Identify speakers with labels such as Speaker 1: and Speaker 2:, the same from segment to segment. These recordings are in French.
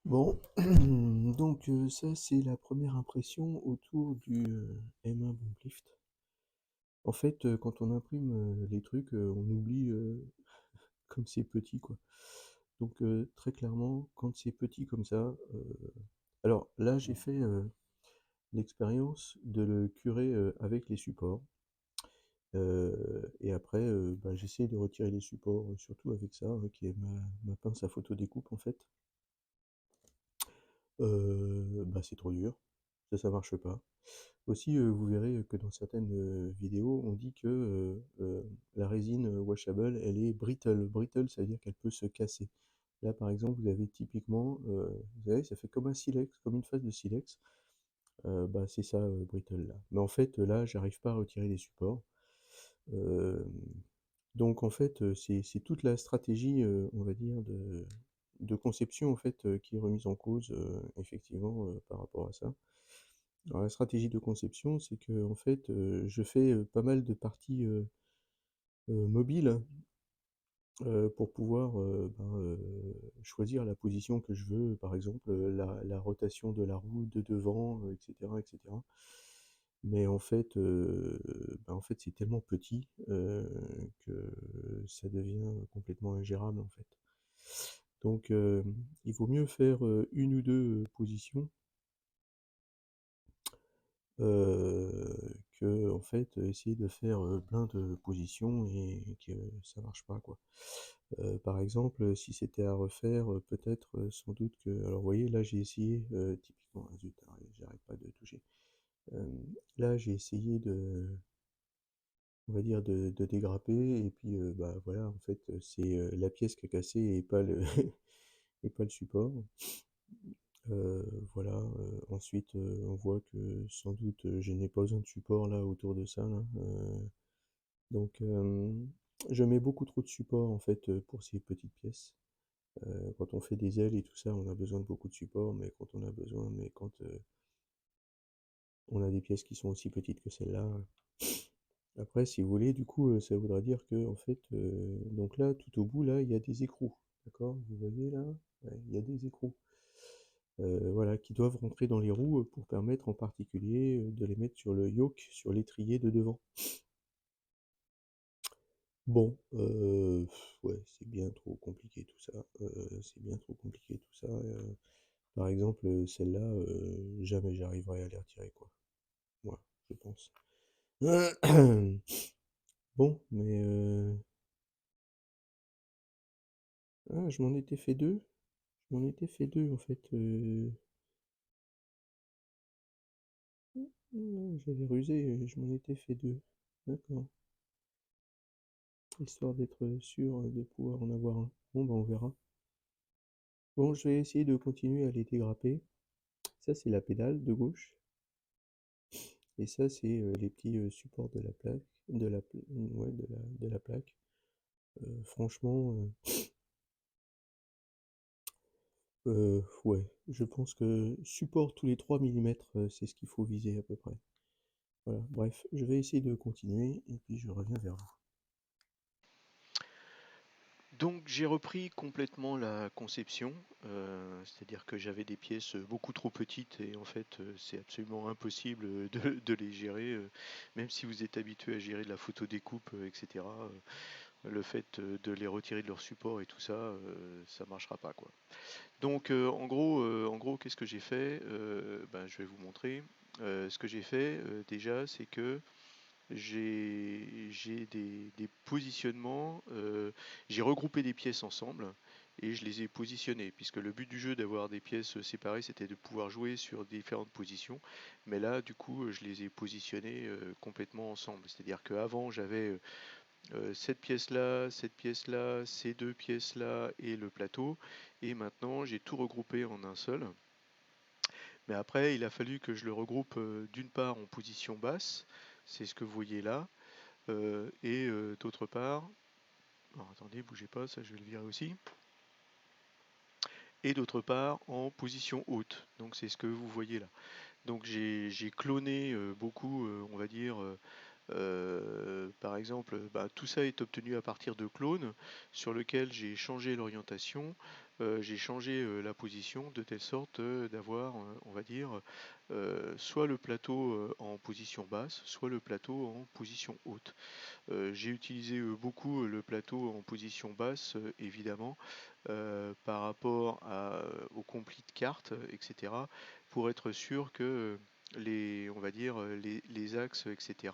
Speaker 1: Bon, donc ça c'est la première impression autour du M1 Bumplift. En fait, quand on imprime les trucs, on oublie comme c'est petit, quoi. Donc très clairement, quand c'est petit comme ça, alors là j'ai fait l'expérience de le curer avec les supports. Et après, bah, j'essaie de retirer les supports, surtout avec ça, qui est ma pince à photo découpe en fait. Bah, c'est trop dur, ça marche pas. Aussi, vous verrez que dans certaines vidéos, on dit que la résine washable, elle est brittle. Brittle, ça veut dire qu'elle peut se casser. Là, par exemple, vous avez typiquement, vous savez, ça fait comme un silex, comme une face de silex. Bah, c'est ça, brittle là. Mais en fait, là, j'arrive pas à retirer les supports. Euh, donc, en fait, c'est toute la stratégie, on va dire, de conception en fait, qui est remise en cause, effectivement, par rapport à ça. Alors la stratégie de conception, c'est que en fait, je fais, pas mal de parties, mobiles, pour pouvoir, choisir la position que je veux. Par exemple, la rotation de la roue de devant, et cetera, et cetera. Mais en fait, c'est tellement petit, que ça devient complètement ingérable, en fait. Donc, il vaut mieux faire, 1 ou 2 positions, que en fait, essayer de faire, plein de positions et que ça marche pas, quoi. Par exemple, si c'était à refaire, peut-être, sans doute que alors vous voyez là j'ai essayé, typiquement ah zut, alors j'arrête pas de toucher. Là j'ai essayé de on va dire de dégrapper et puis, bah, voilà en fait, c'est, la pièce qui est cassée et pas le et pas le support. Voilà, ensuite, on voit que sans doute, je n'ai pas besoin de support là autour de ça là, donc je mets beaucoup trop de support en fait, pour ces petites pièces. Quand on fait des ailes et tout ça, on a besoin de beaucoup de support, mais quand on a des pièces qui sont aussi petites que celle-là. Après, si vous voulez, du coup, ça voudra dire que, en fait, donc là, tout au bout, là, il y a des écrous. D'accord? Vous voyez là? Ouais, il y a des écrous. Voilà, qui doivent rentrer dans les roues pour permettre en particulier de les mettre sur le yoke, sur l'étrier de devant. Bon, ouais, c'est bien trop compliqué tout ça. C'est bien trop compliqué tout ça. Par exemple, celle-là, jamais j'arriverai à les retirer, quoi. Moi, je pense. Bon, mais ah, je m'en étais fait deux. Je m'en étais fait deux, en fait. J'avais rusé, je m'en étais fait deux. D'accord. Histoire d'être sûr de pouvoir en avoir un. Bon, bah, on verra. Bon, je vais essayer de continuer à les dégrapper. Ça, c'est la pédale de gauche. Et ça, c'est les petits supports de la plaque, ouais, de la plaque. Franchement, ouais, je pense que support tous les 3 millimètres, c'est ce qu'il faut viser à peu près. Voilà, bref, je vais essayer de continuer et puis je reviens vers vous.
Speaker 2: Donc j'ai repris complètement la conception, c'est-à-dire que j'avais des pièces beaucoup trop petites et en fait c'est absolument impossible de les gérer, même si vous êtes habitué à gérer de la photo découpe, etc. Le fait de les retirer de leur support et tout ça, ça marchera pas quoi. Donc en gros qu'est-ce que j'ai fait? Ben, je vais vous montrer. Ce que j'ai fait déjà, c'est que j'ai des positionnements, j'ai regroupé des pièces ensemble et je les ai positionnées, puisque le but du jeu d'avoir des pièces séparées, c'était de pouvoir jouer sur différentes positions. Mais là, du coup, je les ai positionnées complètement ensemble. C'est-à-dire qu'avant, j'avais cette pièce-là, ces deux pièces-là et le plateau. Et maintenant, j'ai tout regroupé en un seul. Mais après, il a fallu que je le regroupe d'une part en position basse, c'est ce que vous voyez là, et d'autre part, alors attendez, bougez pas, ça je vais le virer aussi, et d'autre part en position haute. Donc c'est ce que vous voyez là. Donc j'ai cloné beaucoup, on va dire, par exemple, bah, tout ça est obtenu à partir de clones sur lequel j'ai changé l'orientation. j'ai changé la position de telle sorte d'avoir, on va dire, soit le plateau en position basse, soit le plateau en position haute. J'ai utilisé beaucoup le plateau en position basse, évidemment, par rapport au complete carte, etc., pour être sûr que on va dire, les axes, etc.,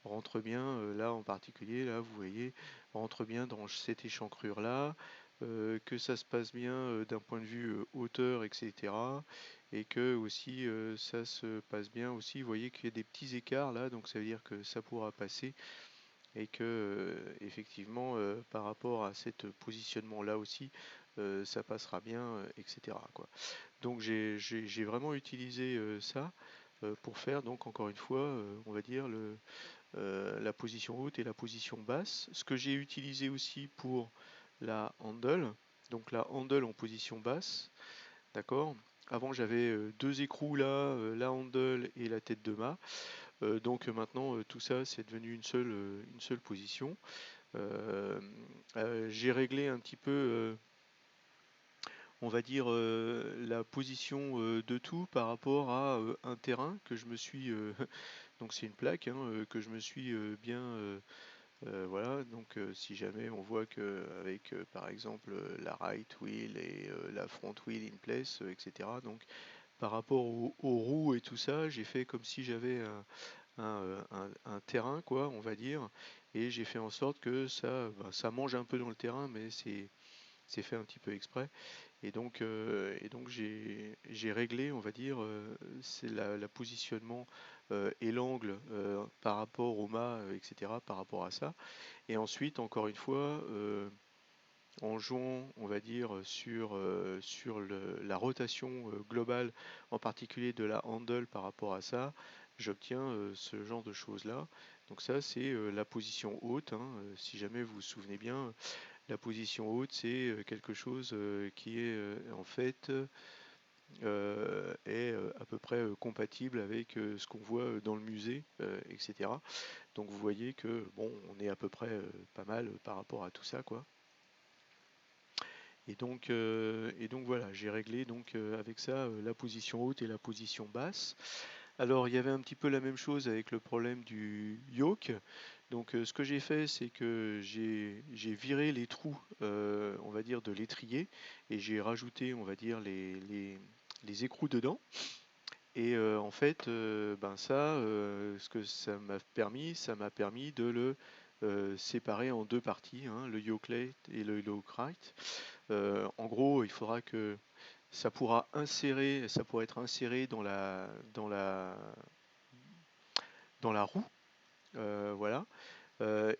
Speaker 2: rentrent bien, là en particulier, là vous voyez, rentrent bien dans cette échancrure-là, que ça se passe bien d'un point de vue hauteur, etc., et que aussi ça se passe bien aussi, vous voyez qu'il y a des petits écarts là, donc ça veut dire que ça pourra passer et que effectivement par rapport à cet positionnement là aussi ça passera bien, etc., quoi. Donc j'ai vraiment utilisé ça pour faire donc encore une fois on va dire la position haute et la position basse. Ce que j'ai utilisé aussi pour la handle, donc la handle en position basse, d'accord. Avant j'avais deux écrous là, la handle et la tête de mât. Donc maintenant tout ça c'est devenu une seule position. Euh, j'ai réglé un petit peu, on va dire, la position de tout par rapport à un terrain que je me suis, donc c'est une plaque hein, que je me suis bien, voilà. Donc si jamais on voit que avec par exemple la right wheel et la front wheel in place, etc. Donc par rapport aux roues et tout ça, j'ai fait comme si j'avais un terrain, quoi, on va dire, et j'ai fait en sorte que ça, bah, ça mange un peu dans le terrain, mais c'est fait un petit peu exprès. Et donc j'ai réglé, on va dire, c'est la positionnement et l'angle par rapport au mât, etc., par rapport à ça. Et ensuite, encore une fois, en jouant, on va dire, sur la rotation globale, en particulier de la handle par rapport à ça, j'obtiens ce genre de choses-là. Donc ça, c'est la position haute, hein. Si jamais vous vous souvenez bien, la position haute, c'est quelque chose qui est en fait est à peu près compatible avec ce qu'on voit dans le musée, etc. Donc vous voyez que bon, on est à peu près pas mal par rapport à tout ça, quoi. Et donc voilà, j'ai réglé donc avec ça la position haute et la position basse. Alors il y avait un petit peu la même chose avec le problème du yoke. Donc ce que j'ai fait, c'est que j'ai viré les trous, on va dire, de l'étrier et j'ai rajouté, on va dire, les écrous dedans. Et en fait, ben ça, ce que ça m'a permis de le séparer en deux parties, hein, le yoke left et le yoke right. En gros, il faudra que ça pourra être inséré dans la roue, voilà.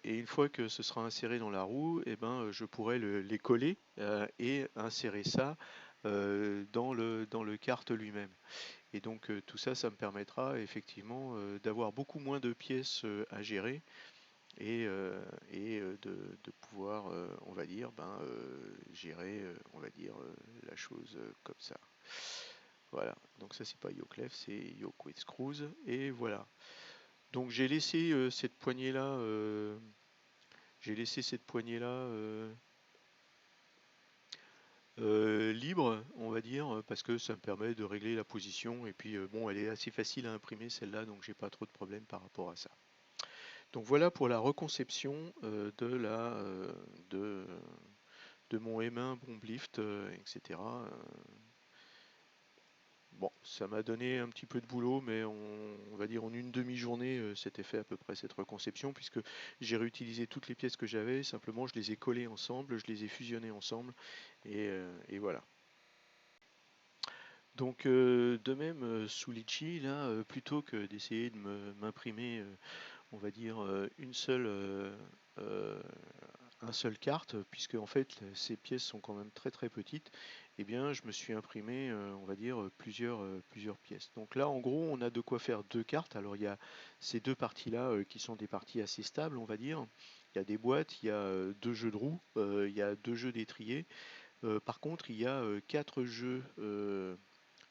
Speaker 2: Et une fois que ce sera inséré dans la roue, eh ben, je pourrai les coller et insérer ça dans le kart lui-même. Et donc tout ça, ça me permettra effectivement d'avoir beaucoup moins de pièces à gérer et de pouvoir, on va dire, ben, gérer, on va dire, la chose comme ça. Voilà, donc ça c'est pas yoke left, c'est yoke with screws, et voilà. Donc j'ai laissé cette poignée-là libre, on va dire, parce que ça me permet de régler la position, et puis bon, elle est assez facile à imprimer celle-là, donc j'ai pas trop de problèmes par rapport à ça. Donc voilà pour la reconception de, de mon M1 Bomblift, etc. Bon, ça m'a donné un petit peu de boulot, mais on va dire en une demi-journée, c'était fait à peu près cette reconception, puisque j'ai réutilisé toutes les pièces que j'avais, simplement je les ai collées ensemble, je les ai fusionnées ensemble, et voilà. Donc de même sous Litchi, là, plutôt que d'essayer de m'imprimer, on va dire, euh, un seul carte, puisque en fait ces pièces sont quand même très très petites, eh bien je me suis imprimé, on va dire, plusieurs pièces. Donc là en gros on a de quoi faire deux cartes. Alors il y a ces deux parties-là qui sont des parties assez stables, on va dire. Il y a des boîtes, il y a deux jeux de roues, il y a deux jeux d'étrier. Par contre il y a quatre jeux,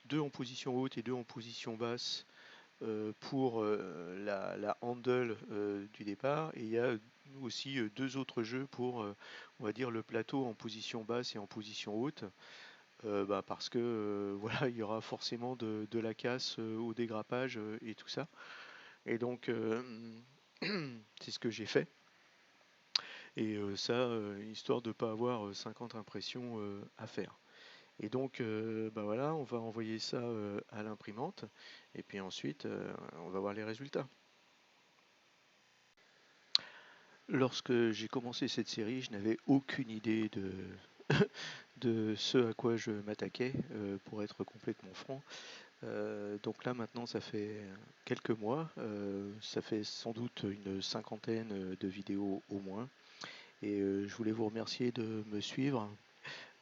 Speaker 2: deux en position haute et deux en position basse pour la handle du départ, et il y a aussi deux autres jeux pour, on va dire, le plateau en position basse et en position haute. Bah, parce que voilà, il y aura forcément de la casse au dégrappage et tout ça. Et donc, c'est ce que j'ai fait. Et ça, histoire de ne pas avoir 50 impressions à faire. Et donc, bah voilà, on va envoyer ça à l'imprimante. Et puis ensuite, on va voir les résultats. Lorsque j'ai commencé cette série, je n'avais aucune idée de ce à quoi je m'attaquais, pour être complètement franc. Donc là maintenant ça fait quelques mois, ça fait sans doute une cinquantaine de vidéos au moins. Et je voulais vous remercier de me suivre.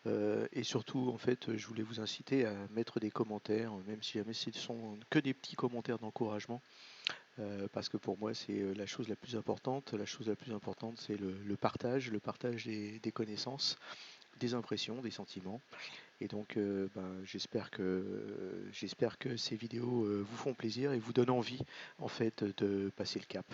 Speaker 2: Et surtout en fait je voulais vous inciter à mettre des commentaires, même si jamais ce sont que des petits commentaires d'encouragement. Parce que pour moi c'est la chose la plus importante. La chose la plus importante c'est le partage des connaissances, des impressions, des sentiments. Et donc, ben, j'espère que ces vidéos vous font plaisir et vous donnent envie, en fait, de passer le cap.